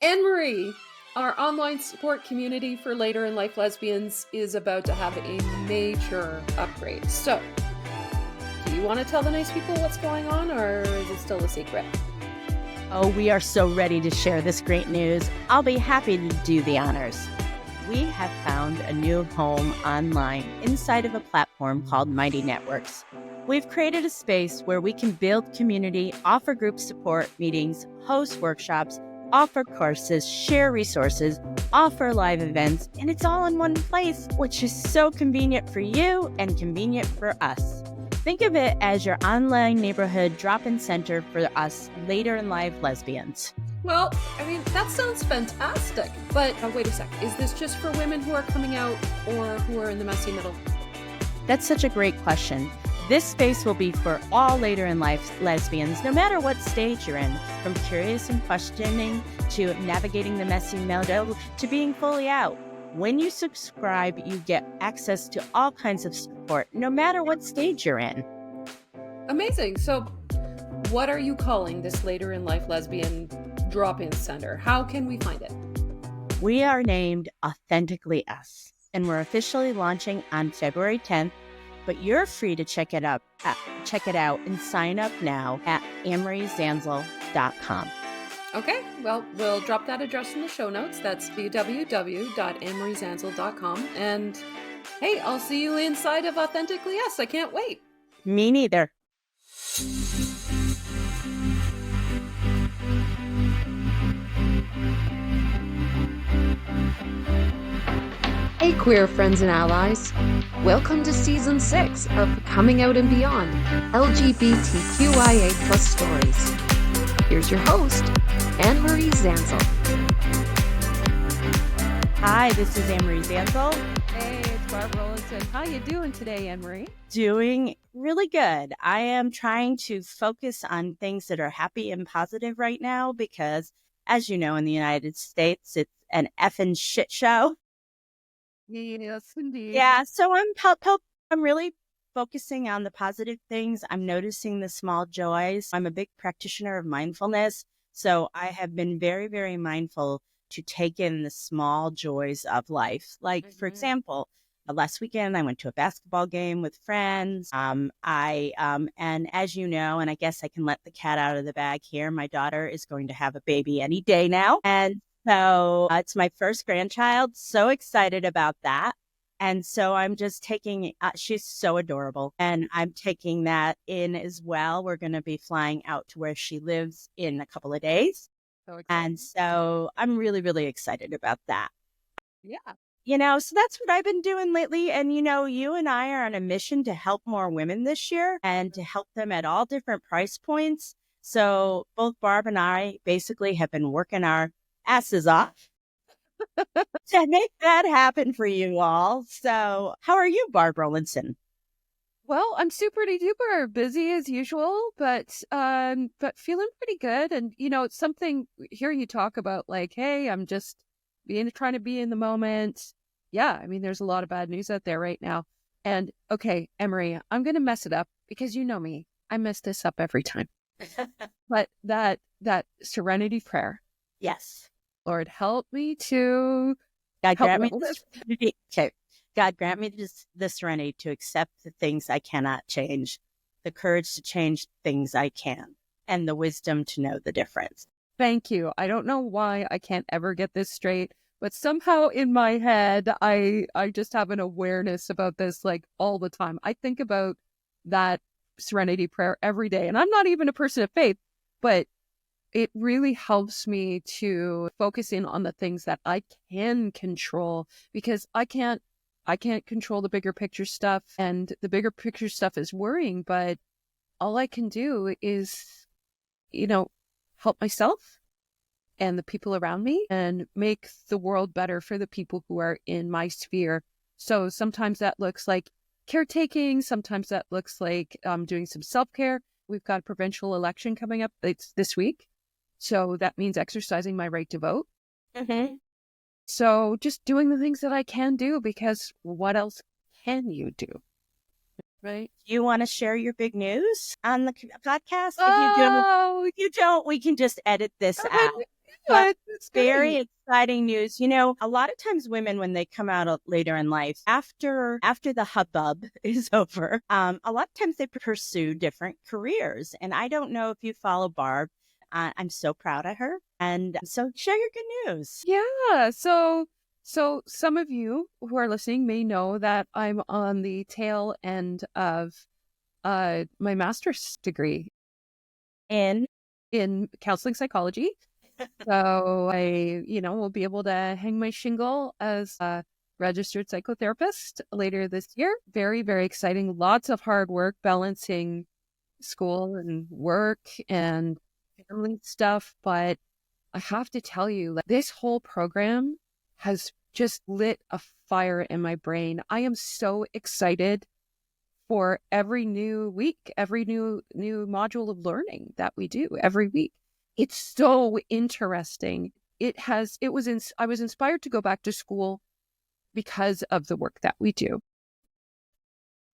Anne-Marie, our online support community for later in life lesbians is about to have a major upgrade. So, do you want to tell the nice people what's going on, or is it still a secret? Oh, we are so ready to share this great news. I'll be happy to do the honors. We have found a new home online inside of a platform called Mighty Networks. We've created a space where we can build community, offer group support meetings, host workshops, offer courses, share resources, offer live events, and it's all in one place, which is so convenient for you and convenient for us. Think of it as your online neighborhood drop-in center for us later in life lesbians. Well, I mean, that sounds fantastic. But wait a sec. Is this just for women who are coming out or who are in the messy middle? That's such a great question. This space will be for all later in life lesbians, no matter what stage you're in, from curious and questioning to navigating the messy middle to being fully out. When you subscribe, you get access to all kinds of support, no matter what stage you're in. Amazing. So, what are you calling this later in life lesbian drop-in center? How can we find it? We are named Authentically Us, and we're officially launching on February 10th, but you're free to check it out and sign up now at AnneMarieZanzal.com. Okay, well, we'll drop that address in the show notes. That's www.AnneMarieZanzal.com. And hey, I'll see you inside of Authentically Us. I can't wait. Me neither. Hey, queer friends and allies. Welcome to Season 6 of Coming Out and Beyond, LGBTQIA+ stories. Here's your host, Anne-Marie Zanzal. Hi, this is Anne-Marie Zanzal. Hey, it's Barbara Rowlandson. How you doing today, Anne-Marie? Doing really good. I am trying to focus on things that are happy and positive right now because, as you know, in the United States, it's an effing shit show. Yes, indeed. Yeah, so I'm really focusing on the positive things. I'm noticing the small joys. I'm a big practitioner of mindfulness, so I have been very, very mindful to take in the small joys of life. Like, for example, last weekend I went to a basketball game with friends. And as you know, and I guess I can let the cat out of the bag here, my daughter is going to have a baby any day now, and so it's my first grandchild. So excited about that. And so I'm just taking, she's so adorable. And I'm taking that in as well. We're going to be flying out to where she lives in a couple of days. And so I'm really, really excited about that. Yeah. So that's what I've been doing lately. And, you and I are on a mission to help more women this year and to help them at all different price points. So both Barb and I basically have been working our asses off to make that happen for you all. So how are you, Barb Rowlandson? Well, I'm super duper busy as usual, but feeling pretty good. And it's something hearing you talk about, like, hey, I'm just trying to be in the moment. Yeah, I mean, there's a lot of bad news out there right now. And okay, Anne-Marie, I'm gonna mess it up because you know me. I mess this up every time. But that serenity prayer. Yes. Lord, help me to God grant me the serenity to accept the things I cannot change, the courage to change things I can, and the wisdom to know the difference. Thank you. I don't know why I can't ever get this straight, but somehow in my head, I just have an awareness about this like all the time. I think about that serenity prayer every day, and I'm not even a person of faith, but it really helps me to focus in on the things that I can control, because I can't control the bigger picture stuff, and the bigger picture stuff is worrying, but all I can do is, help myself and the people around me and make the world better for the people who are in my sphere. So sometimes that looks like caretaking. Sometimes that looks like doing some self-care. We've got a provincial election coming up. It's this week. So that means exercising my right to vote. Mm-hmm. So just doing the things that I can do, because what else can you do? Right? You want to share your big news on the podcast? Oh, If you don't, we can just edit this out. Well, It's very great. exciting news. You know, a lot of times women, when they come out later in life, after the hubbub is over, a lot of times they pursue different careers. And I don't know if you follow Barb. I'm so proud of her. And so share your good news. Yeah. So some of you who are listening may know that I'm on the tail end of my master's degree And in counseling psychology. So I, will be able to hang my shingle as a registered psychotherapist later this year. Very, very exciting. Lots of hard work balancing school and work and family stuff. But I have to tell you, like, this whole program has just lit a fire in my brain. I am so excited for every new week, every new module of learning that we do every week. It's so interesting. I was inspired to go back to school because of the work that we do.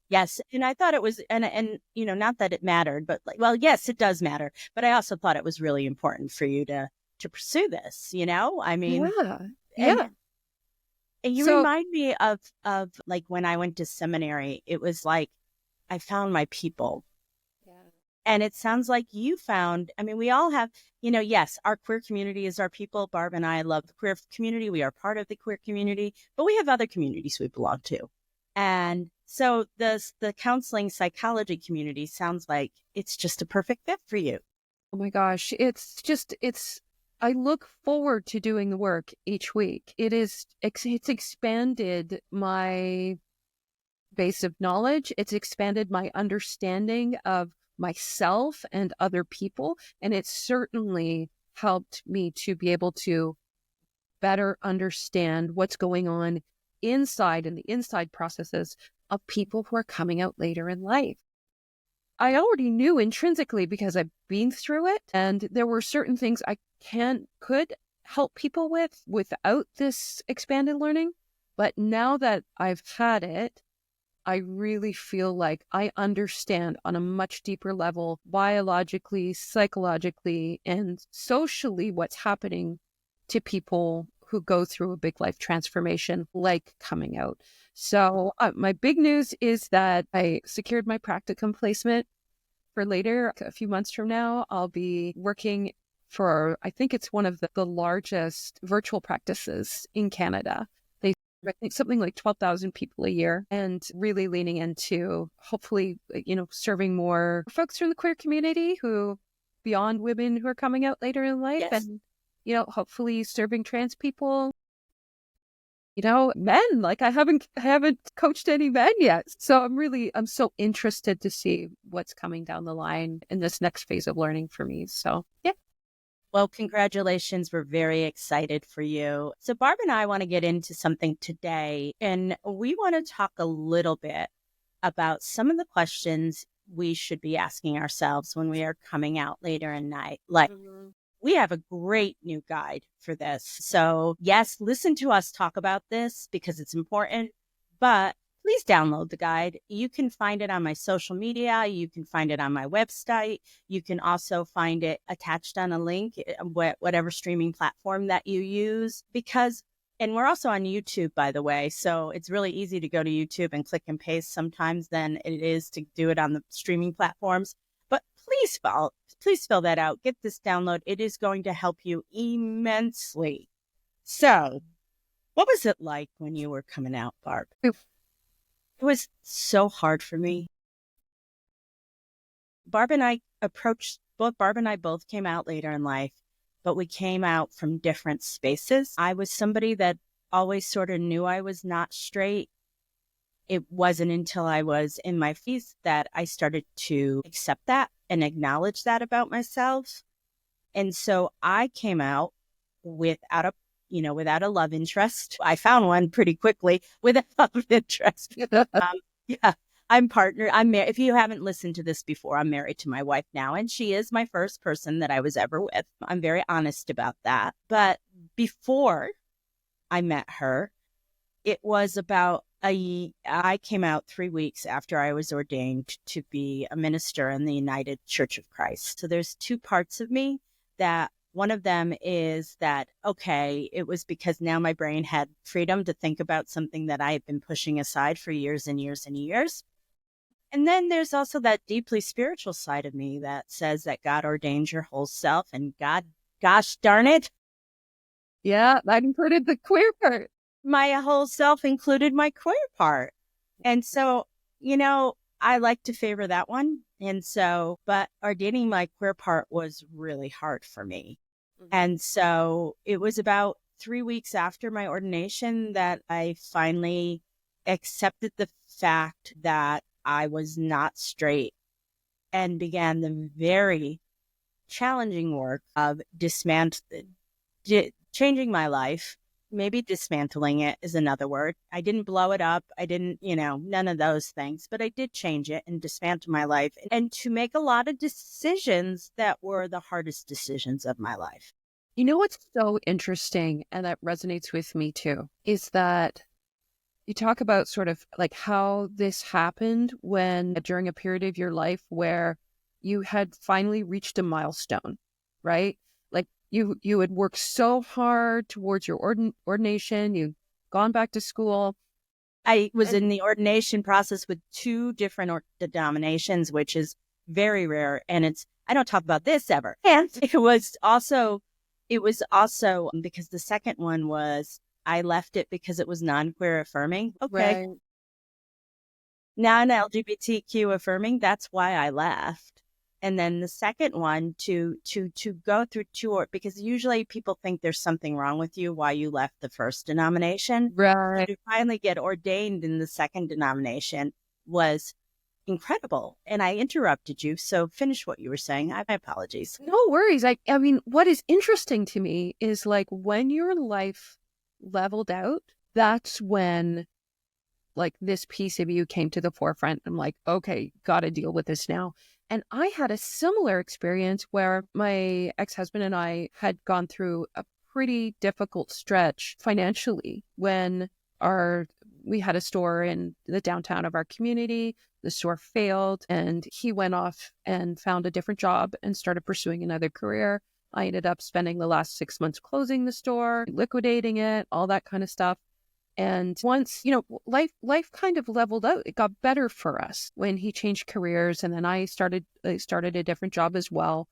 yes, and I thought it was, and not that it mattered, but like, well, yes, it does matter. But I also thought it was really important for you to pursue this. I mean, Yeah. and Yeah. and you So, remind me of like when I went to seminary. It was like I found my people. And it sounds like you found, I mean, we all have, yes, our queer community is our people. Barb and I love the queer community. We are part of the queer community, but we have other communities we belong to. And so the counseling psychology community sounds like it's just a perfect fit for you. oh my gosh, I look forward to doing the work each week. It's expanded my base of knowledge. It's expanded my understanding of myself and other people. And it's certainly helped me to be able to better understand what's going on inside and the inside processes of people who are coming out later in life. I already knew intrinsically because I've been through it, and there were certain things I could help people with without this expanded learning. But now that I've had it, I really feel like I understand on a much deeper level, biologically, psychologically, and socially, what's happening to people who go through a big life transformation, like coming out. So my big news is that I secured my practicum placement for later. A few months from now, I'll be working for, I think it's one of the largest virtual practices in Canada. I think something like 12,000 people a year, and really leaning into hopefully, serving more folks from the queer community who beyond women who are coming out later in life, Yes. and, hopefully serving trans people, men. Like I haven't coached any men yet. So I'm so interested to see what's coming down the line in this next phase of learning for me. So yeah. Well, congratulations. We're very excited for you. So Barb and I want to get into something today, and we want to talk a little bit about some of the questions we should be asking ourselves when we are coming out later in night. Like, we have a great new guide for this. So yes, listen to us talk about this because it's important, but please download the guide. You can find it on my social media. You can find it on my website. You can also find it attached on a link, whatever streaming platform that you use, and we're also on YouTube, by the way. So it's really easy to go to YouTube and click and paste sometimes than it is to do it on the streaming platforms. But please fill that out. Get this download. It is going to help you immensely. So what was it like when you were coming out, Barb? It was so hard for me. Barb and I both came out later in life, but we came out from different spaces. I was somebody that always sort of knew I was not straight. It wasn't until I was in my 50s that I started to accept that and acknowledge that about myself. And so I came out without a love interest. I found one pretty quickly without a love interest. Yeah, I'm partnered. I'm married. If you haven't listened to this before, I'm married to my wife now, and she is my first person that I was ever with. I'm very honest about that. But before I met her, it was I came out 3 weeks after I was ordained to be a minister in the United Church of Christ. So there's two parts of me that One of them is that, okay, it was because now my brain had freedom to think about something that I had been pushing aside for years and years and years. And then there's also that deeply spiritual side of me that says that God ordains your whole self, and God, gosh darn it, Yeah, that included the queer part. my whole self included my queer part. And so, I like to favor that one. And so, but ordaining my queer part was really hard for me. And so it was about 3 weeks after my ordination that I finally accepted the fact that I was not straight and began the very challenging work of changing my life. Maybe dismantling it is another word. I didn't blow it up. I didn't, none of those things, but I did change it and dismantle my life and to make a lot of decisions that were the hardest decisions of my life. You know what's so interesting, and that resonates with me too, is that you talk about sort of like how this happened during a period of your life where you had finally reached a milestone, right? Like you had worked so hard towards your ordination, you'd gone back to school. I was in the ordination process with 2 different denominations, which is very rare. And I don't talk about this ever. And it was also because the second one was, I left it because it was non-queer affirming. Okay. Right. Non-LGBTQ affirming. That's why I left. And then the second one to go through 2, because usually people think there's something wrong with you while you left the first denomination. Right. To finally get ordained in the second denomination was incredible. And I interrupted you. So finish what you were saying. My apologies. No worries. I mean, what is interesting to me is like when your life leveled out, that's when like this piece of you came to the forefront. I'm like, okay, got to deal with this now. And I had a similar experience where my ex-husband and I had gone through a pretty difficult stretch financially when we had a store in the downtown of our community. The store failed and he went off and found a different job and started pursuing another career. I ended up spending the last 6 months closing the store, liquidating it, all that kind of stuff. And once, life kind of leveled out. It got better for us when he changed careers. And then I started a different job as well.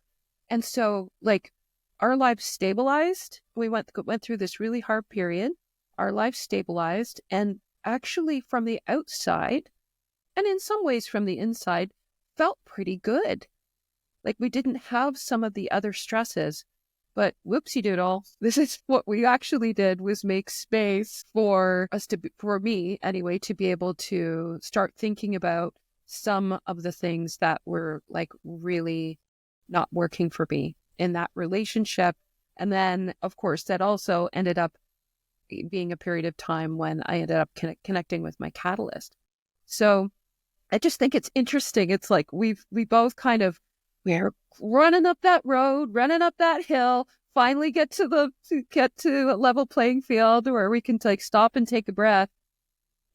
And so like our lives stabilized. We went through this really hard period. Our lives stabilized. And actually from the outside, and in some ways from the inside, felt pretty good. Like we didn't have some of the other stresses. But whoopsie doodle, this is what we actually did, was make space for for me anyway, to be able to start thinking about some of the things that were like really not working for me in that relationship. And then, of course, that also ended up being a period of time when I ended up connecting with my catalyst. So I just think it's interesting. It's like we both we're running up that road, running up that hill, finally get to a level playing field where we can stop and take a breath.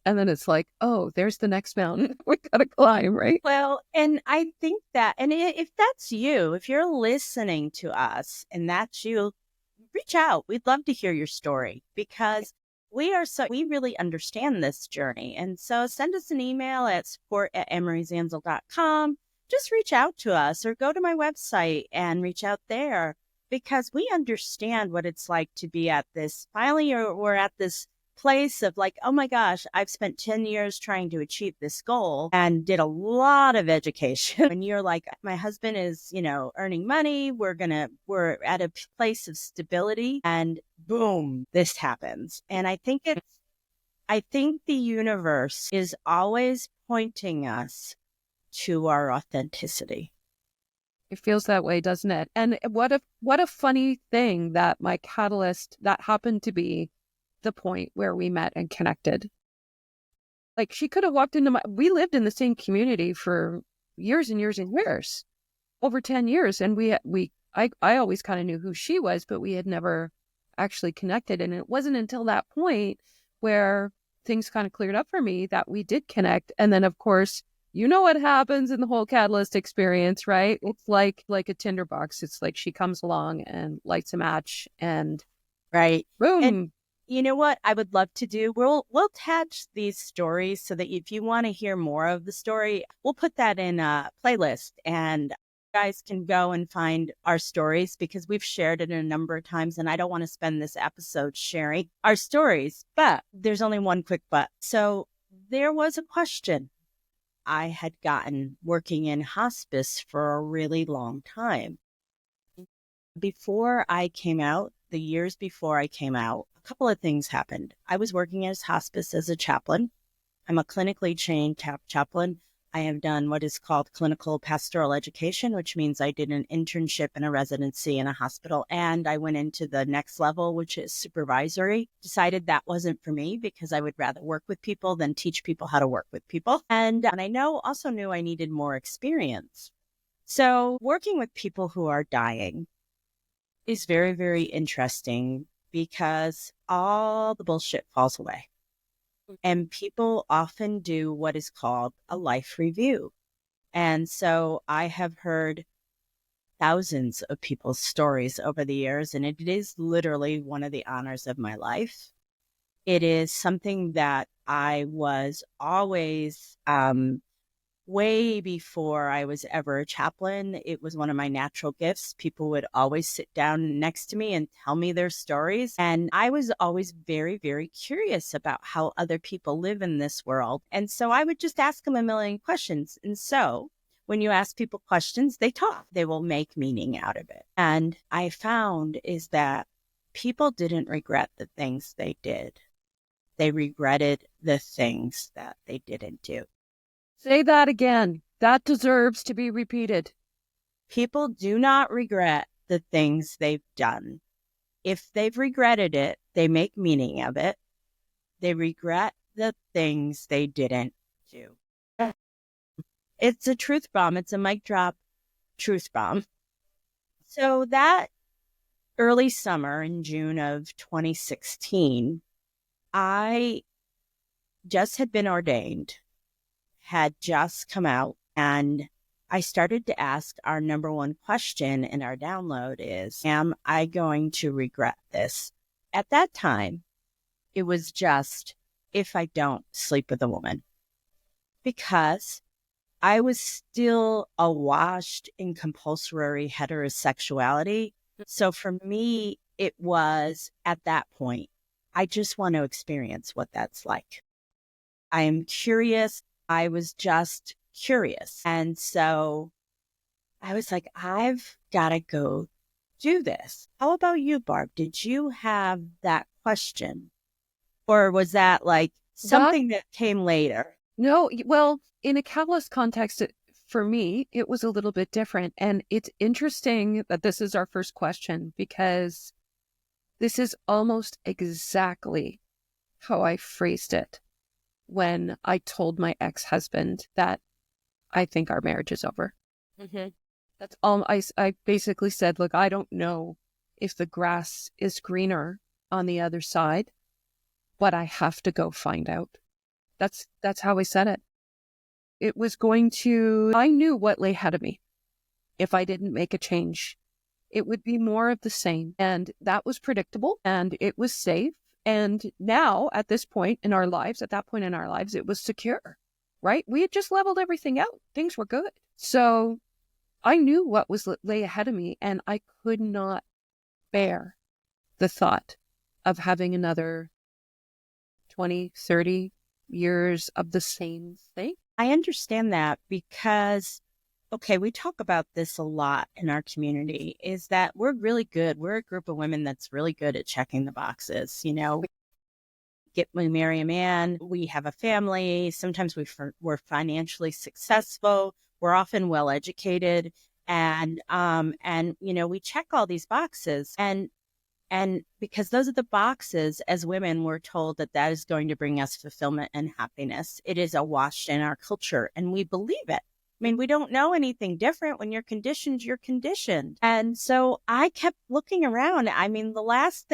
And then it's like, oh, there's the next mountain we got to climb, right? Well, and I think that, and if that's you, if you're listening to us and that's you, reach out. We'd love to hear your story because we really understand this journey. And so send us an email at support@annemariezanzal.com. Just reach out to us or go to my website and reach out there because we understand what it's like to be at this. Finally, we're at this place of like, oh my gosh, I've spent 10 years trying to achieve this goal and did a lot of education. And you're like, my husband is, earning money. We're at a place of stability and boom, this happens. And I think the universe is always pointing us to our authenticity. It feels that way, doesn't it? And what a funny thing that my catalyst, that happened to be the point where we met and connected. Like she could have walked into we lived in the same community for years and years and years, over 10 years. And I always kind of knew who she was, but we had never actually connected. And it wasn't until that point where things kind of cleared up for me that we did connect. And then of course, You know what happens in the whole Catalyst experience, right? It's like a tinderbox. It's like she comes along and lights a match and Right. And boom. you know what I would love to do? We'll attach these stories so that if you want to hear more of the story, we'll put that in a playlist and you guys can go and find our stories because we've shared it a number of times and I don't want to spend this episode sharing our stories, but there's only one quick but. So there was a question I had gotten working in hospice for a really long time. Before I came out, the years before I came out, a couple of things happened. I was working as hospice as a chaplain. I'm a clinically trained chaplain. I have done what is called clinical pastoral education, which means I did an internship and a residency in a hospital. And I went into the next level, which is supervisory. Decided that wasn't for me because I would rather work with people than teach people how to work with people. And I also knew I needed more experience. So working with people who are dying is very, very interesting because all the bullshit falls away. And people often do what is called a life review. And so I have heard thousands of people's stories over the years, and it is literally one of the honors of my life. It is something that I was always way before I was ever a chaplain. It was one of my natural gifts. People would always sit down next to me and tell me their stories. And I was always very, very curious about how other people live in this world. And so I would just ask them a million questions. And so when you ask people questions, they talk. They will make meaning out of it. And I found is that people didn't regret the things they did. They regretted the things that they didn't do. Say that again. That deserves to be repeated. People do not regret the things they've done. If they've regretted it, they make meaning of it. They regret the things they didn't do. It's a truth bomb. It's a mic drop truth bomb. So that early summer in June of 2016, I just had been ordained, had just come out, and I started to ask our number one question in our download is, am I going to regret this? At that time, it was just, if I don't sleep with a woman, because I was still awash in compulsory heterosexuality. So for me, it was at that point, I just want to experience what that's like. I am curious. I was just curious. And so I was like, I've got to go do this. How about you, Barb? Did you have that question? Or was that like something that came later? No, well, in a Catalyst context, for me, it was a little bit different. And it's interesting that this is our first question because this is almost exactly how I phrased it when I told my ex-husband that I think our marriage is over. Mm-hmm. That's all I basically said. Look, I don't know if the grass is greener on the other side, but I have to go find out. That's how I said it. I knew what lay ahead of me if I didn't make a change. It would be more of the same. And that was predictable and it was safe. And now at that point in our lives, it was secure, right? We had just leveled everything out. Things were good. So I knew what lay ahead of me and I could not bear the thought of having another 20, 30 years of the same thing. I understand that because, okay, we talk about this a lot in our community, is that we're really good. We're a group of women that's really good at checking the boxes. You know, we marry a man, we have a family. Sometimes we're financially successful. We're often well educated, and you know, we check all these boxes, and because those are the boxes, as women, we're told that is going to bring us fulfillment and happiness. It is awash in our culture, and we believe it. I mean, we don't know anything different. When you're conditioned, you're conditioned. And so I kept looking around. I mean, the last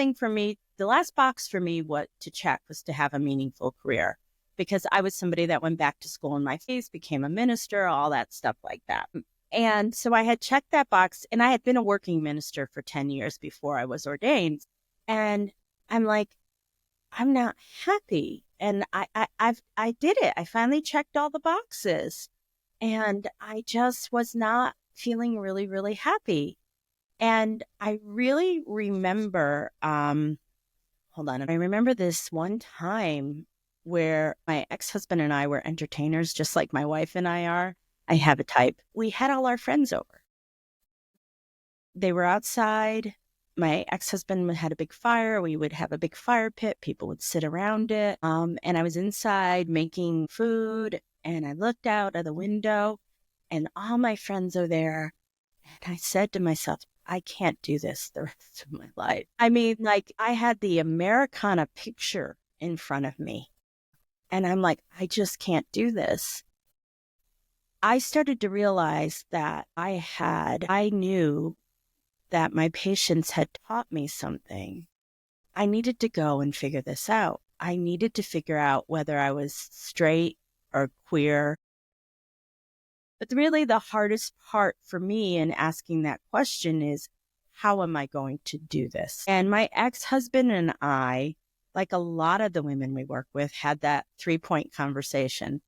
box for me, what to check was to have a meaningful career. because I was somebody that went back to school in my faith, became a minister, all that stuff like that. And so I had checked that box, and I had been a working minister for 10 years before I was ordained. And I'm like, I'm not happy. And I did it. I finally checked all the boxes, and I just was not feeling really, really happy. And I really remember, hold on. I remember this one time where my ex-husband and I were entertainers, just like my wife and I are. I have a type. We had all our friends over. They were outside. My ex-husband had a big fire. We would have a big fire pit. People would sit around it. And I was inside making food, and I looked out of the window, and all my friends are there. And I said to myself, I can't do this the rest of my life. I mean, like, I had the Americana picture in front of me. And I'm like, I just can't do this. I started to realize that I knew that my patients had taught me something. I needed to go and figure this out. I needed to figure out whether I was straight or queer. But really the hardest part for me in asking that question is, how am I going to do this? And my ex-husband and I, like a lot of the women we work with, had that 3-point conversation.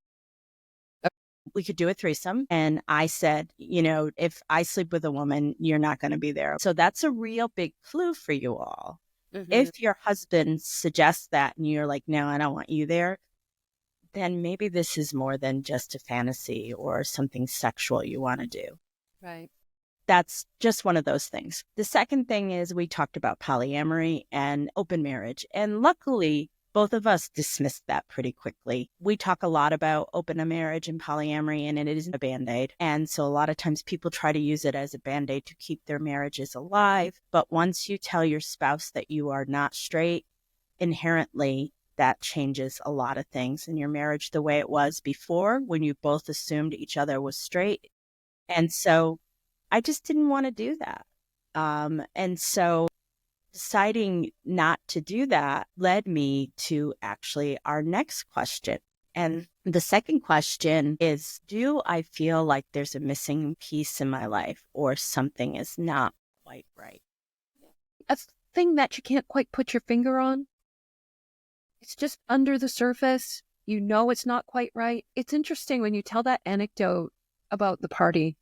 We could do a threesome. And I said, if I sleep with a woman, you're not going to be there. So that's a real big clue for you all. Mm-hmm. If your husband suggests that and you're like, no, I don't want you there, then maybe this is more than just a fantasy or something sexual you want to do. Right. That's just one of those things. The second thing is we talked about polyamory and open marriage. And luckily, both of us dismissed that pretty quickly. We talk a lot about open marriage and polyamory, and it isn't a Band-Aid. And so a lot of times people try to use it as a Band-Aid to keep their marriages alive. But once you tell your spouse that you are not straight, inherently, that changes a lot of things in your marriage the way it was before when you both assumed each other was straight. And so I just didn't want to do that. And so deciding not to do that led me to actually our next question. And the second question is, do I feel like there's a missing piece in my life or something is not quite right? A thing that you can't quite put your finger on. It's just under the surface. You know it's not quite right. It's interesting when you tell that anecdote about the party.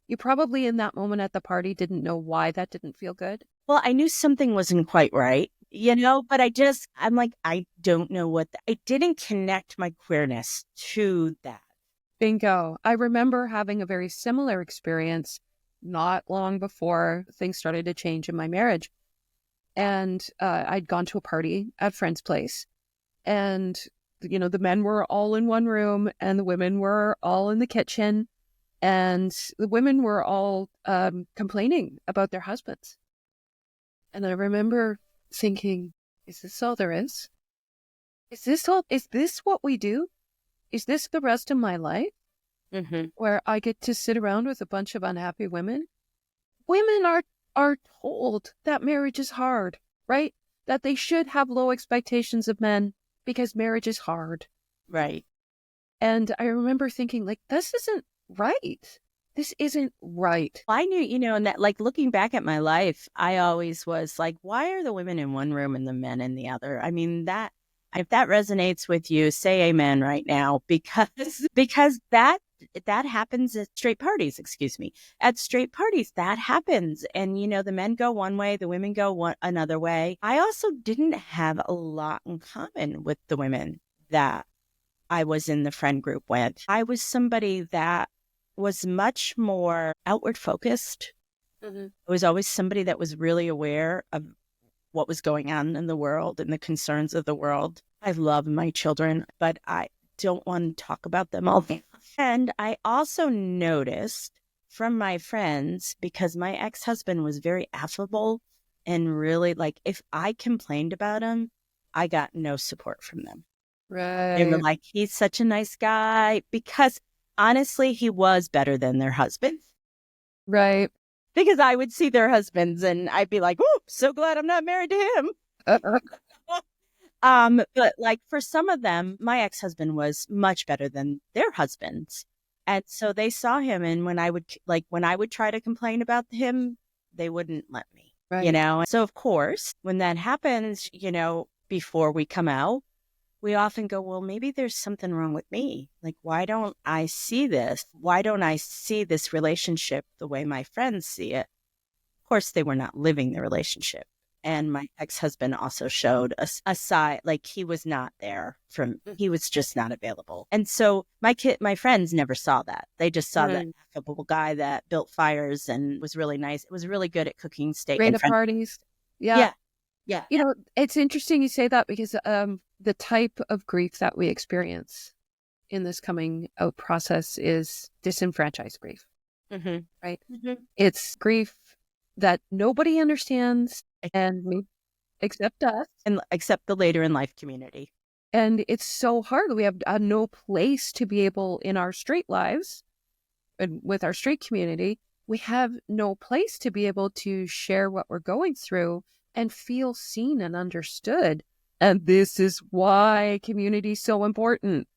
You probably in that moment at the party didn't know why that didn't feel good. Well, I knew something wasn't quite right, but I'm like, I don't know I didn't connect my queerness to that. Bingo. I remember having a very similar experience not long before things started to change in my marriage. And I'd gone to a party at a friend's place. And, the men were all in one room and the women were all in the kitchen. And the women were all complaining about their husbands. And I remember thinking, is this all there is? Is this what we do? Is this the rest of my life? Mm-hmm. Where I get to sit around with a bunch of unhappy women? Women are told that marriage is hard, right? That they should have low expectations of men because marriage is hard. Right. And I remember thinking, like, this isn't right. This isn't right. I knew, and that, like, looking back at my life, I always was like, why are the women in one room and the men in the other? I mean, if that resonates with you, say amen right now, because that happens at straight parties, At straight parties, that happens. And, the men go one way, the women go another way. I also didn't have a lot in common with the women that I was in the friend group with. I was somebody that was much more outward focused. Mm-hmm. I was always somebody that was really aware of what was going on in the world and the concerns of the world. I love my children, but I don't want to talk about them all. And I also noticed from my friends, because my ex-husband was very affable and really, like, if I complained about him, I got no support from them. Right. They were like, he's such a nice guy, because honestly, he was better than their husbands. Right. Because I would see their husbands and I'd be like, oh, so glad I'm not married to him. But like for some of them, my ex-husband was much better than their husbands. And so they saw him, and when I would try to complain about him, they wouldn't let me, Right. So of course, when that happens, before we come out, we often go, well, maybe there's something wrong with me. Like, why don't I see this? Why don't I see this relationship the way my friends see it? Of course, they were not living the relationship. And my ex-husband also showed a side, like he was not there he was just not available. And so my friends never saw that. They just saw that affable guy that built fires and was really nice. It was really good at cooking steak Great and at French. parties. Yeah. Yeah. Yeah. It's interesting you say that because the type of grief that we experience in this coming out process is disenfranchised grief, Mm-hmm. right? Mm-hmm. It's grief that nobody understands and except us. And except the later in life community. And it's so hard. We have no place to be able in our straight lives and with our straight community, we have no place to be able to share what we're going through and feel seen and understood. And this is why community is so important.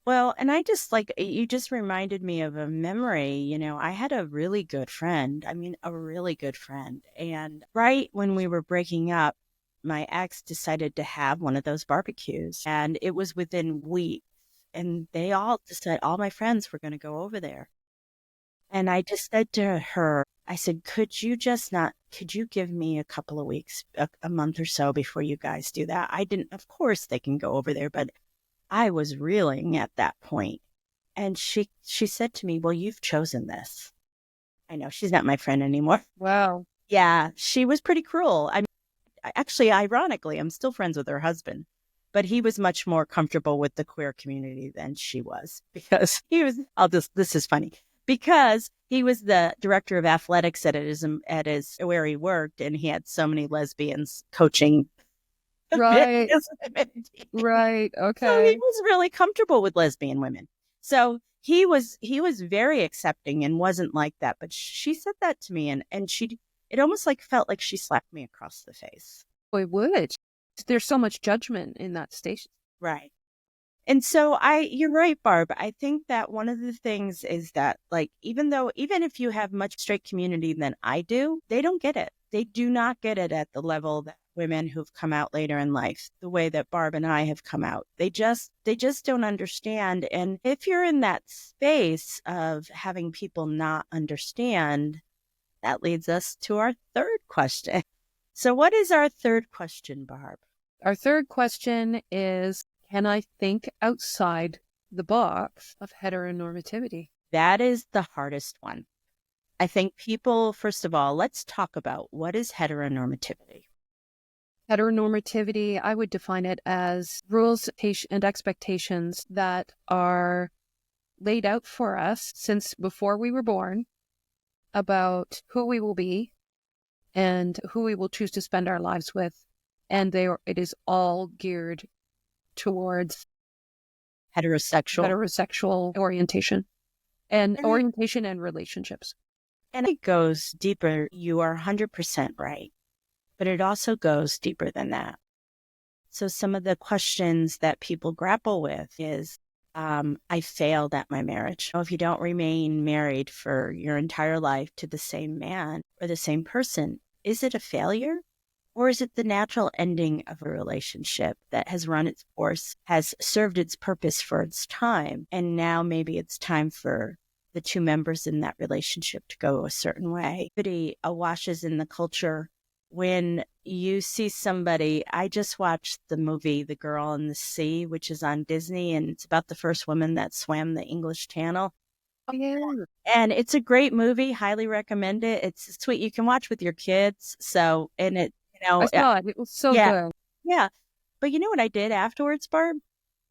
Well, and you just reminded me of a memory. I had a really good friend. I mean, a really good friend. And right when we were breaking up, my ex decided to have one of those barbecues. And it was within weeks. And they all decided, all my friends were going to go over there. And I just said to her, I said, could you give me a couple of weeks, a month or so before you guys do that? Of course they can go over there, but I was reeling at that point. And she said to me, well, you've chosen this. I know she's not my friend anymore. Wow. Yeah, she was pretty cruel. I mean, actually, ironically, I'm still friends with her husband, but he was much more comfortable with the queer community than she was because this is funny, because he was the director of athletics at his where he worked, and he had so many lesbians coaching. Right. Right. Okay. So he was really comfortable with lesbian women. So he was very accepting and wasn't like that. But she said that to me, and it almost felt like she slapped me across the face. Boy, would. There's so much judgment in that station. Right. And so you're right, Barb. I think that one of the things is that, even if you have much straight community than I do, they don't get it. They do not get it at the level that women who've come out later in life, the way that Barb and I have come out. They just don't understand. And if you're in that space of having people not understand, that leads us to our third question. So what is our third question, Barb? Our third question is, can I think outside the box of heteronormativity? That is the hardest one. I think people, first of all, let's talk about what is heteronormativity. Heteronormativity, I would define it as rules and expectations that are laid out for us since before we were born about who we will be and who we will choose to spend our lives with. And it is all geared towards heterosexual orientation and orientation and relationships. And it goes deeper. You are 100% right. But it also goes deeper than that. So some of the questions that people grapple with is, I failed at my marriage. If you don't remain married for your entire life to the same man or the same person, is it a failure? Or is it the natural ending of a relationship that has run its course, has served its purpose for its time, and now maybe it's time for the two members in that relationship to go a certain way? It washes in the culture. When you see somebody, I just watched the movie The Girl in the Sea, which is on Disney, and it's about the first woman that swam the English Channel. Oh, yeah. And it's a great movie. Highly recommend it. It's sweet. You can watch with your kids. So, and it, I saw it. It was so good. Yeah. But you know what I did afterwards, Barb?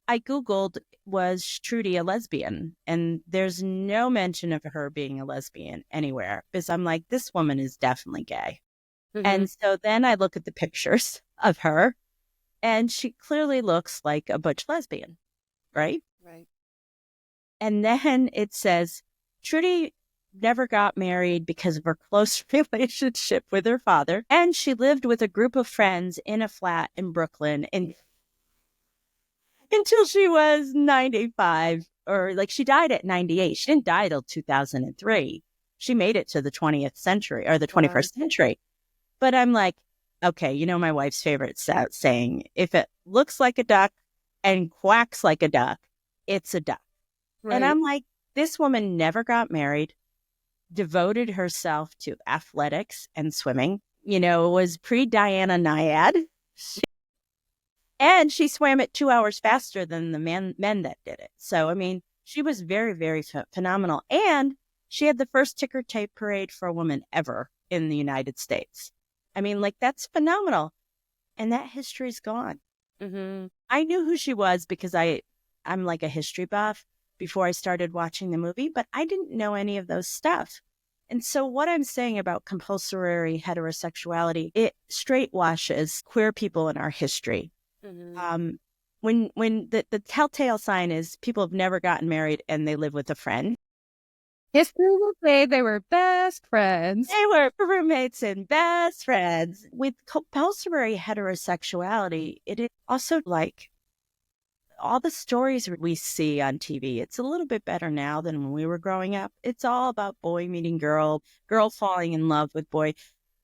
I Googled, was Trudy a lesbian? And there's no mention of her being a lesbian anywhere, because I'm like, this woman is definitely gay. Mm-hmm. And so then I look at the pictures of her, and she clearly looks like a butch lesbian, right? Right. And then it says, Trudy never got married because of her close relationship with her father, and she lived with a group of friends in a flat in Brooklyn. And until she was 95, or like she died at 98. She didn't die till 2003. She made it to the 20th century or the 21st century. But I'm like, okay, you know, my wife's favorite saying, if it looks like a duck and quacks like a duck, it's a duck. Right. And I'm like, this woman never got married, devoted herself to athletics and swimming, you know, was pre-Diana Nyad. And she swam it 2 hours faster than the men that did it. So, I mean, she was very, very phenomenal. And she had the first ticker tape parade for a woman ever in the United States. I mean, like, that's phenomenal. And that history's gone. Mm-hmm. I knew who she was because I'm like a history buff before I started watching the movie, but I didn't know any of those stuff. And so what I'm saying about compulsory heterosexuality, it straight washes queer people in our history. Mm-hmm. When the telltale sign is people have never gotten married and they live with a friend. History will say they were best friends. They were roommates and best friends. With compulsory heterosexuality, it is also like all the stories we see on TV. It's a little bit better now than when we were growing up. It's all about boy meeting girl, girl falling in love with boy,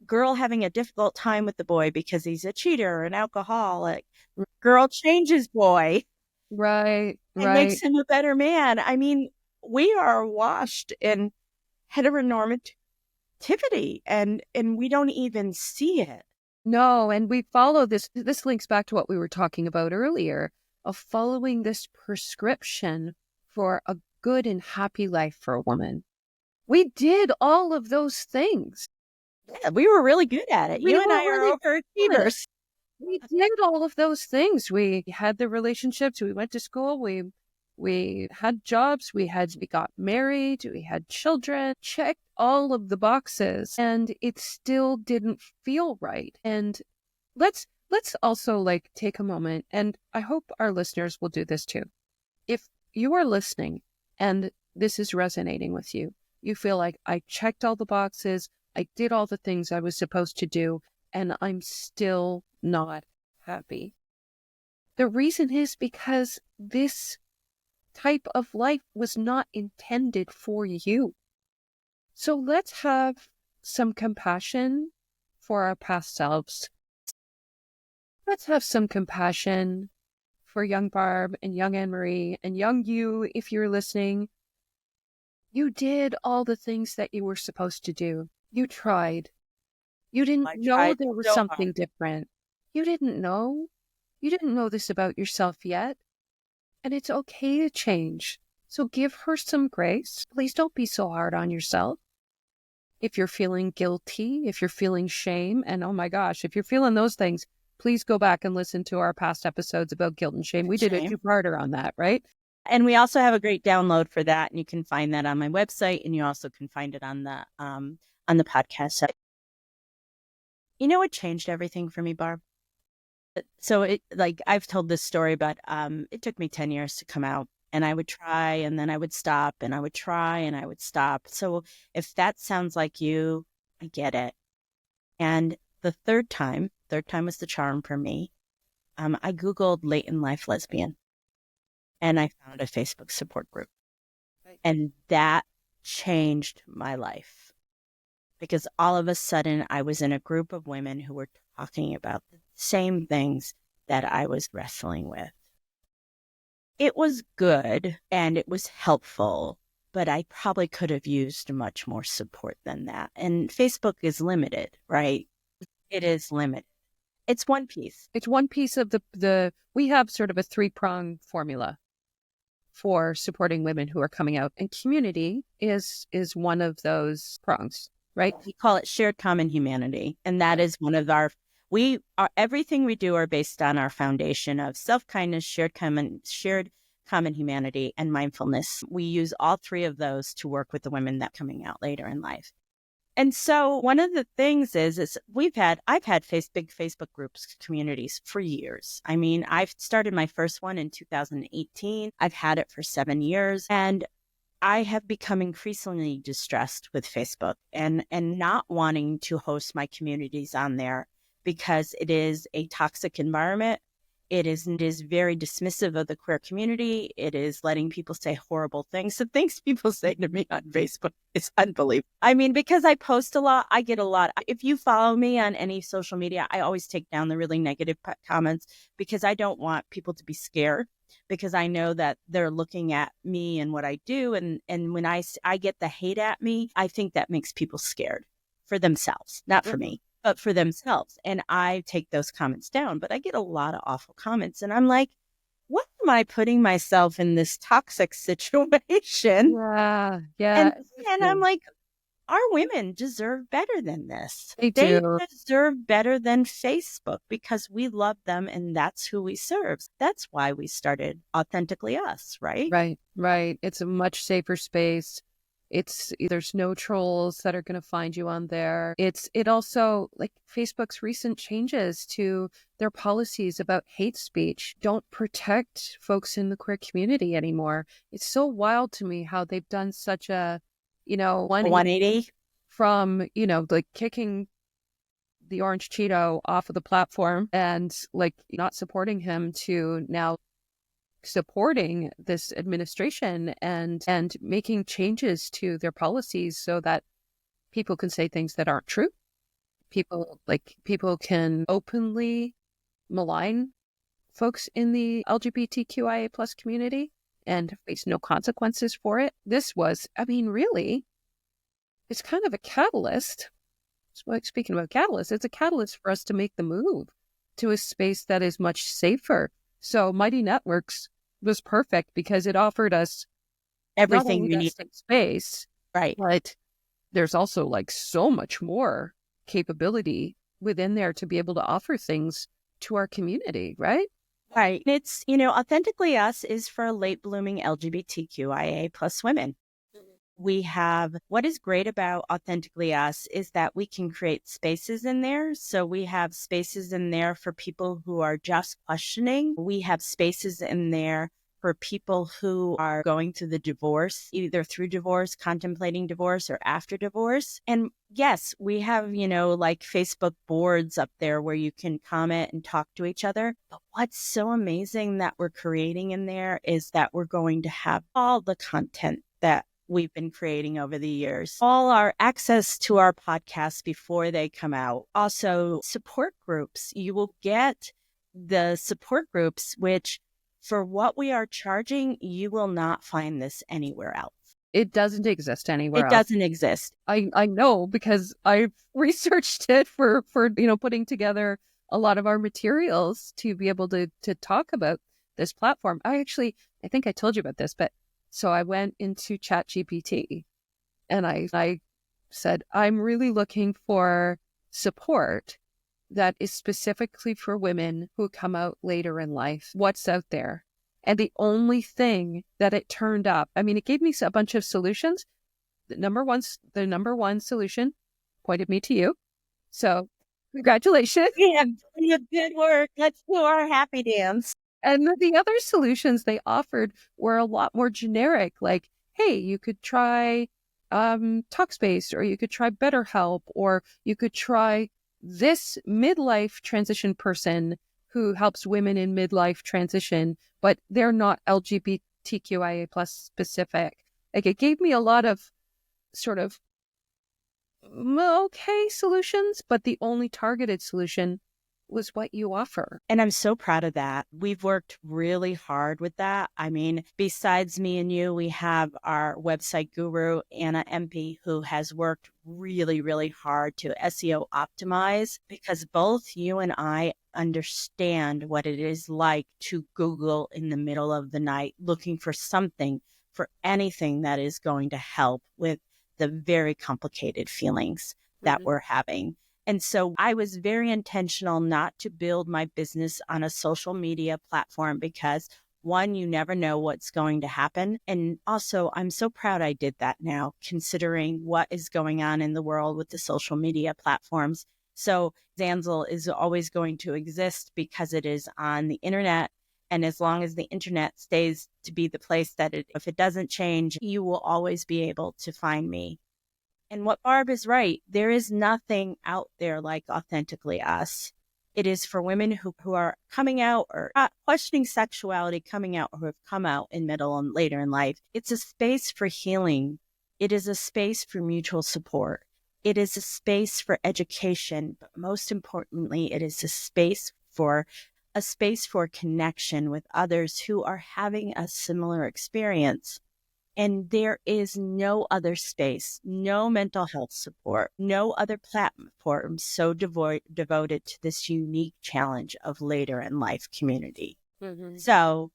girl having a difficult time with the boy because he's a cheater, an alcoholic. Girl changes boy. Right. And makes him a better man. I mean, we are washed in heteronormativity and we don't even see it. No, and we follow this. This links back to what we were talking about earlier of following this prescription for a good and happy life for a woman. We did all of those things. Yeah, we were really good at it. You and I are overachievers. We did all of those things. We had the relationships. We went to school. We had jobs. We got married. We had children. Checked all of the boxes, and it still didn't feel right. And let's also like take a moment, and I hope our listeners will do this too. If you are listening and this is resonating with you, you feel like I checked all the boxes, I did all the things I was supposed to do, and I'm still not happy. The reason is because this type of life was not intended for you. So let's have some compassion for our past selves. Let's have some compassion for young Barb and young Anne-Marie and young you, if you're listening. You did all the things that you were supposed to do. You tried. You didn't know there was something different. You didn't know. You didn't know this about yourself yet. And it's okay to change. So give her some grace. Please don't be so hard on yourself. If you're feeling guilty, if you're feeling shame, and oh my gosh, if you're feeling those things, please go back and listen to our past episodes about guilt and shame. We did a two-parter on that, right? And we also have a great download for that. And you can find that on my website, and you also can find it on the podcast site. You know what changed everything for me, Barb? So I've told this story, but it took me 10 years to come out, and I would try and then I would stop and I would try and I would stop. So if that sounds like you, I get it. And the third time was the charm for me. I Googled late in life lesbian, and I found a Facebook support group, and that changed my life because all of a sudden I was in a group of women who were talking about the same things that I was wrestling with. It was good and it was helpful, but I probably could have used much more support than that. And Facebook is limited, right? It is limited. It's one piece. It's one piece of we have sort of a 3-prong formula for supporting women who are coming out, and community is one of those prongs, right? We call it shared common humanity. And that is one of everything we do are based on our foundation of self-kindness, shared common humanity, and mindfulness. We use all three of those to work with the women that are coming out later in life. And so one of the things is I've had big Facebook groups, communities for years. I mean, I've started my first one in 2018. I've had it for 7 years, and I have become increasingly distressed with Facebook and not wanting to host my communities on there because it is a toxic environment It is very dismissive of the queer community. It is letting people say horrible things. The things people say to me on Facebook is unbelievable. I mean, because I post a lot, I get a lot. If you follow me on any social media, I always take down the really negative comments because I don't want people to be scared, because I know that they're looking at me and what I do. And when I get the hate at me, I think that makes people scared for themselves, not for me, but for themselves. And I take those comments down, but I get a lot of awful comments. And I'm like, what am I putting myself in this toxic situation? Yeah. And I'm like, our women deserve better than this. They They do. deserve better than Facebook because we love them and that's who we serve. That's why we started Authentically Us, right? Right. It's a much safer space. There's no trolls that are going to find you on there. It also, like, Facebook's recent changes to their policies about hate speech don't protect folks in the queer community anymore. It's so wild to me how they've done such a, 180 from, like kicking the orange Cheeto off of the platform and like not supporting him to now supporting this administration and making changes to their policies so that people can say things that aren't true. People can openly malign folks in the LGBTQIA plus community and face no consequences for it. Really, it's kind of a catalyst. Speaking about catalyst, it's a catalyst for us to make the move to a space that is much safer. So Mighty Networks was perfect because it offered us everything you need. Space, right? But there's also like so much more capability within there to be able to offer things to our community, right? Right. It's, Authentically Us is for late blooming LGBTQIA plus women. What is great about Authentically Us is that we can create spaces in there. So we have spaces in there for people who are just questioning. We have spaces in there for people who are going through the divorce, either through divorce, contemplating divorce, or after divorce. And yes, we have, like Facebook boards up there where you can comment and talk to each other. But what's so amazing that we're creating in there is that we're going to have all the content that we've been creating over the years, all our access to our podcasts before they come out. Also, support groups. You will get the support groups, which for what we are charging, you will not find this anywhere else. It doesn't exist anywhere else. It doesn't exist. I know because I've researched it for putting together a lot of our materials to be able to talk about this platform. I think I told you about this, but so I went into ChatGPT and I said, I'm really looking for support that is specifically for women who come out later in life. What's out there? And the only thing that it turned up, it gave me a bunch of solutions. The number one solution pointed me to you. So congratulations. Yeah, good work. Let's do our happy dance. And the other solutions they offered were a lot more generic, like, hey, you could try Talkspace, or you could try BetterHelp, or you could try this midlife transition person who helps women in midlife transition, but they're not LGBTQIA plus specific. Like, it gave me a lot of sort of okay solutions, but the only targeted solution was what you offer. And I'm so proud of that. We've worked really hard with that. Besides me and you, we have our website guru, Anna MP, who has worked really, really hard to SEO optimize, because both you and I understand what it is like to Google in the middle of the night looking for something, for anything that is going to help with the very complicated feelings that we're having. And so I was very intentional not to build my business on a social media platform because, one, you never know what's going to happen. And also, I'm so proud I did that now, considering what is going on in the world with the social media platforms. So Zanzal is always going to exist because it is on the internet. And as long as the internet stays to be the place that if it doesn't change, you will always be able to find me. And what Barb is right, there is nothing out there like Authentically Us. It is for women who are coming out or not questioning sexuality, coming out, or who have come out in middle and later in life. It's a space for healing. It is a space for mutual support. It is a space for education, but most importantly, it is a space for connection with others who are having a similar experience. And there is no other space, no mental health support, no other platform so devoted to this unique challenge of later in life community. Mm-hmm. So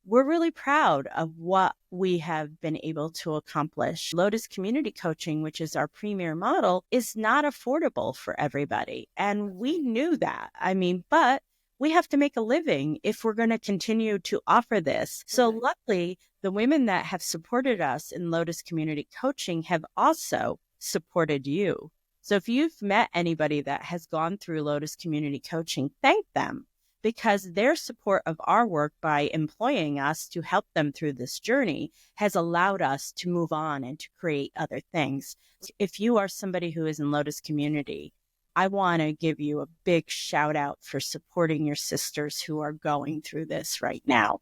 we're really proud of what we have been able to accomplish. Lotus Community Coaching, which is our premier model, is not affordable for everybody. And we knew that. But we have to make a living if we're going to continue to offer this. So luckily, the women that have supported us in Lotus Community Coaching have also supported you. So if you've met anybody that has gone through Lotus Community Coaching, thank them, because their support of our work by employing us to help them through this journey has allowed us to move on and to create other things. If you are somebody who is in Lotus Community, I want to give you a big shout out for supporting your sisters who are going through this right now.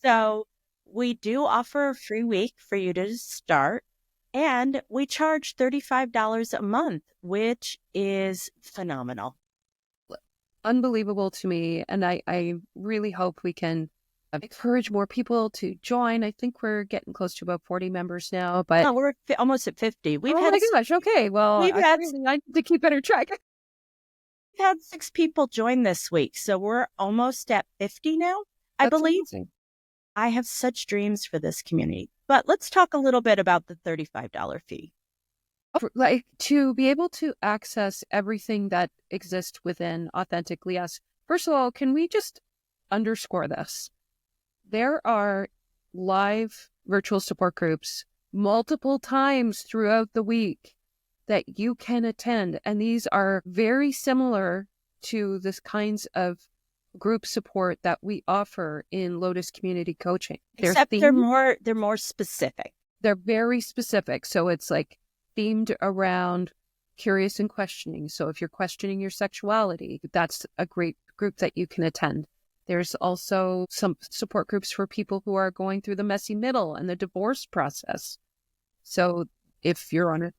So we do offer a free week for you to start, and we charge $35 a month, which is phenomenal. Unbelievable to me. And I really hope we can encourage more people to join. I think we're getting close to about 40 members now, but we're almost at 50. my gosh. Okay. Well, I need to keep better track. We've had 6 people join this week. So we're almost at 50 now, I believe. Amazing. I have such dreams for this community, but let's talk a little bit about the $35 fee. Like, to be able to access everything that exists within Authentically Us. First of all, can we just underscore this? There are live virtual support groups multiple times throughout the week that you can attend. And these are very similar to this kinds of group support that we offer in Lotus Community Coaching. Except they're more specific. They're very specific. So it's like themed around curious and questioning. So if you're questioning your sexuality, that's a great group that you can attend. There's also some support groups for people who are going through the messy middle and the divorce process. So if you're on it,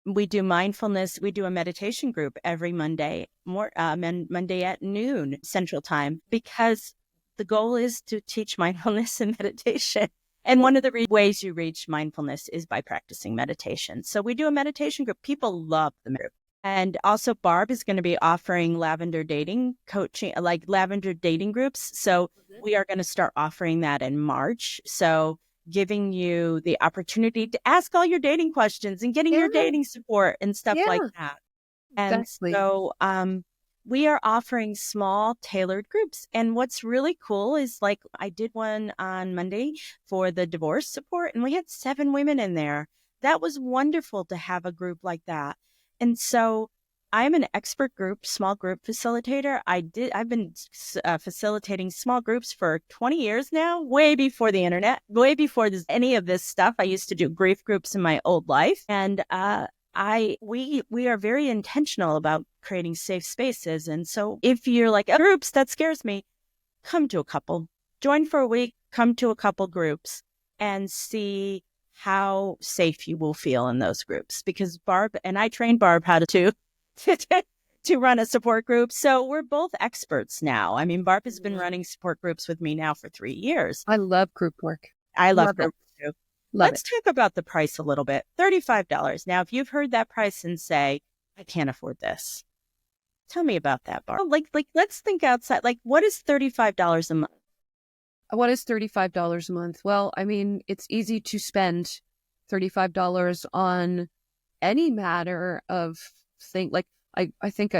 we do mindfulness. We do a meditation group every Monday, Monday at noon Central Time, because the goal is to teach mindfulness and meditation. And one of the ways you reach mindfulness is by practicing meditation. So we do a meditation group. People love the group. And also Barb is going to be offering lavender dating coaching, like lavender dating groups. So we are going to start offering that in March. So giving you the opportunity to ask all your dating questions and getting your dating support and stuff like that. And so we are offering small tailored groups. And what's really cool is, like, I did one on Monday for the divorce support, and we had 7 women in there. That was wonderful to have a group like that. And so I'm an expert small group facilitator. I've been facilitating small groups for 20 years now, way before the internet, way before any of this stuff. I used to do grief groups in my old life. And we are very intentional about creating safe spaces. And so if you're like, groups, that scares me, come to a couple. Join for a week, come to a couple groups, and see how safe you will feel in those groups. Because Barb and I trained Barb how to run a support group. So we're both experts now. I mean, Barb has been running support groups with me now for 3 years. I love group work. I love group too. Let's talk about the price a little bit. $35. Now, if you've heard that price and say, I can't afford this, tell me about that, Barb. Like, let's think outside. Like, what is $35 a month? What is $35 a month? Well, I mean, it's easy to spend $35 on any matter of thing. Like, I think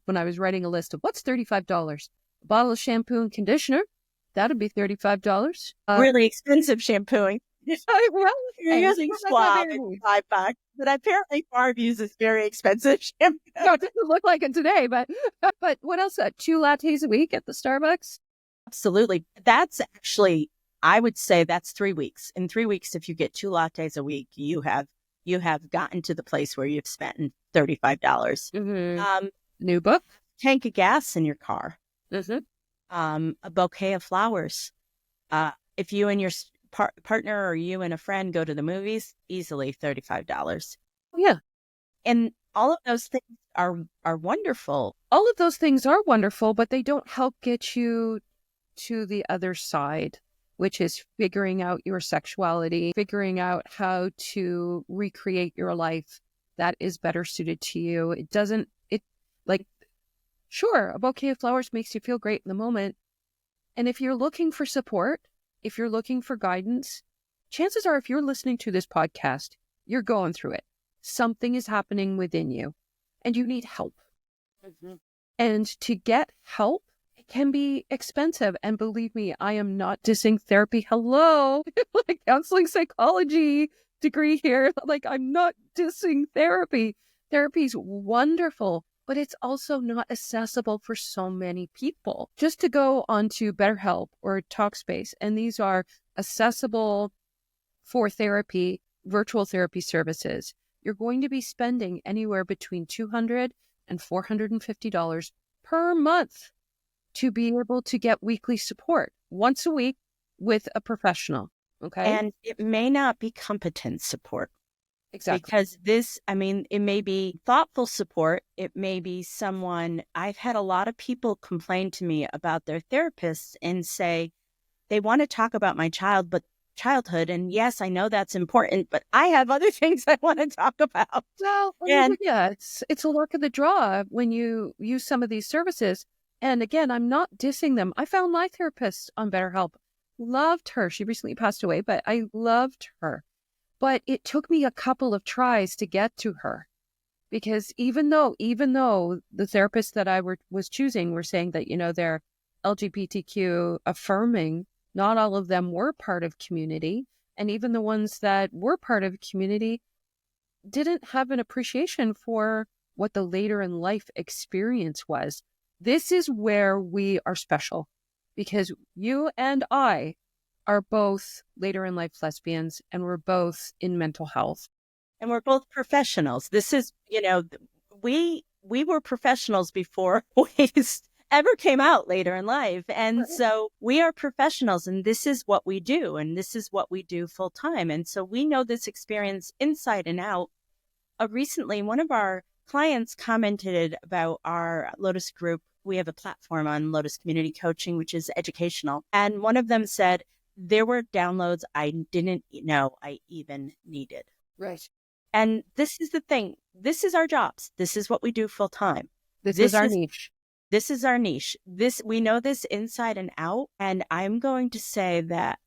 when I was writing a list of what's $35, a bottle of shampoo and conditioner, that'd be $35. Really expensive shampooing. Well, you're using Suave and 5 bucks, but apparently Barb uses very expensive shampoo. No, it doesn't look like it today, but what else? 2 lattes a week at the Starbucks? Absolutely. That's actually, I would say that's 3 weeks. In 3 weeks, if you get 2 lattes a week, you have gotten to the place where you've spent $35. Mm-hmm. New book? tank of gas in your car, Mm-hmm. a bouquet of flowers. If you and your partner or you and a friend go to the movies, easily $35. Yeah. And all of those things are wonderful. All of those things are wonderful, but they don't help get you to the other side, which is figuring out your sexuality, figuring out how to recreate your life that is better suited to you. Like, sure, a bouquet of flowers makes you feel great in the moment. And if you're looking for support, if you're looking for guidance, chances are if you're listening to this podcast, you're going through it. Something is happening within you and you need help. Mm-hmm. And to get help, it can be expensive. And believe me, I am not dissing therapy. Hello, like counseling psychology degree here. Like, I'm not dissing therapy. Therapy's wonderful, but it's also not accessible for so many people. Just to go onto BetterHelp or Talkspace, and these are accessible for therapy, virtual therapy services, you're going to be spending anywhere between $200 and $450 per month to be able to get weekly support once a week with a professional. Okay. And it may not be competent support. Exactly. Because it may be thoughtful support. It may be someone, I've had a lot of people complain to me about their therapists and say they want to talk about my childhood. And yes, I know that's important, but I have other things I want to talk about. Well, And yeah, it's a luck of the draw when you use some of these services. And again, I'm not dissing them. I found my therapist on BetterHelp. Loved her. She recently passed away, but I loved her. But it took me a couple of tries to get to her, because even though the therapists that I was choosing were saying that, they're LGBTQ affirming, not all of them were part of community. And even the ones that were part of community didn't have an appreciation for what the later in life experience was. This is where we are special, because you and I are both later in life lesbians, and we're both in mental health. And we're both professionals. This is, we were professionals before we ever came out later in life. And so we are professionals, and this is what we do. And this is what we do full time. And so we know this experience inside and out. Recently, one of our clients commented about our Lotus group. We have a platform on Lotus Community Coaching, which is educational. And one of them said, there were downloads I didn't know I even needed. Right. And this is the thing. This is our jobs. This is what we do full time. This is our niche. This is our niche. We know this inside and out. And I'm going to say that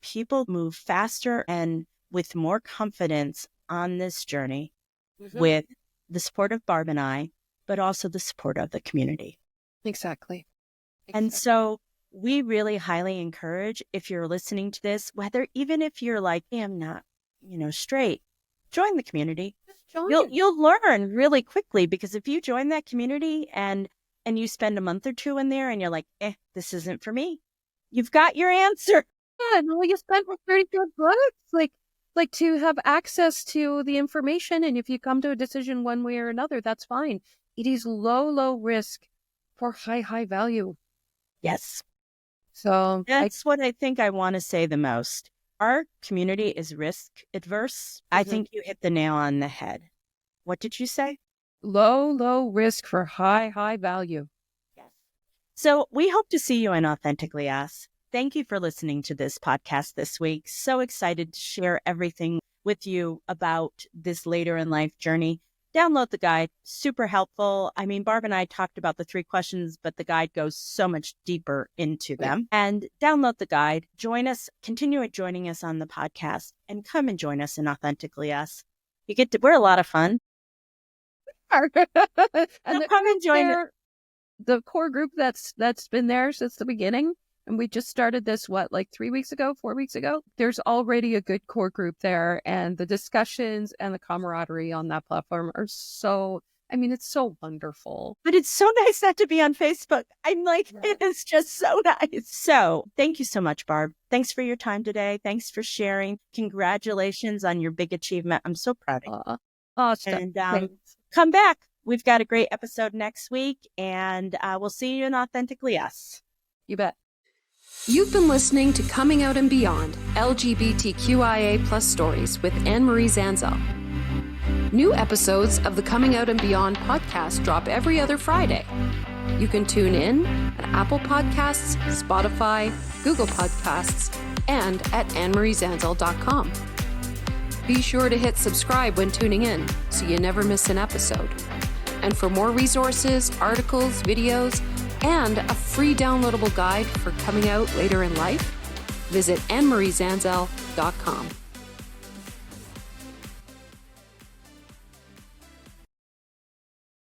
people move faster and with more confidence on this journey with the support of Barb and I, but also the support of the community. Exactly. And so we really highly encourage, if you're listening to this, even if you're like, hey, I'm not, straight, join the community. You'll learn really quickly, because if you join that community and you spend a month or two in there and you're like, this isn't for me, you've got your answer. Yeah, no, you spent $32, like to have access to the information. And if you come to a decision one way or another, that's fine. It is low risk for high value. Yes. So that's what I think I want to say the most. Our community is risk adverse. I think you hit the nail on the head. What did you say? Low risk for high value. Yes. So we hope to see you in Authentically Us. Thank you for listening to this podcast this week. So excited to share everything with you about this later in life journey. Download the guide. Super helpful. I mean, Barb and I talked about the 3 questions, but the guide goes so much deeper into them. And download the guide. Join us. Continue joining us on the podcast, and come and join us in Authentically Us. We're a lot of fun. And so come and join the core group that's been there since the beginning. And we just started this, 3 weeks ago, 4 weeks ago? There's already a good core group there. And the discussions and the camaraderie on that platform are it's so wonderful. But it's so nice not to be on Facebook. I'm like, It is just so nice. So thank you so much, Barb. Thanks for your time today. Thanks for sharing. Congratulations on your big achievement. I'm so proud of you. Awesome. And come back. we've got a great episode next week, and we'll see you in Authentically Us. You bet. You've been listening to Coming Out and Beyond, LGBTQIA plus stories with Anne-Marie Zanzal. New episodes of the Coming Out and Beyond podcast drop every other Friday. You can tune in at Apple Podcasts, Spotify, Google Podcasts, and at annemariezanzal.com. Be sure to hit subscribe when tuning in so you never miss an episode. And for more resources, articles, videos, and a free downloadable guide for coming out later in life, visit annemariezanzal.com.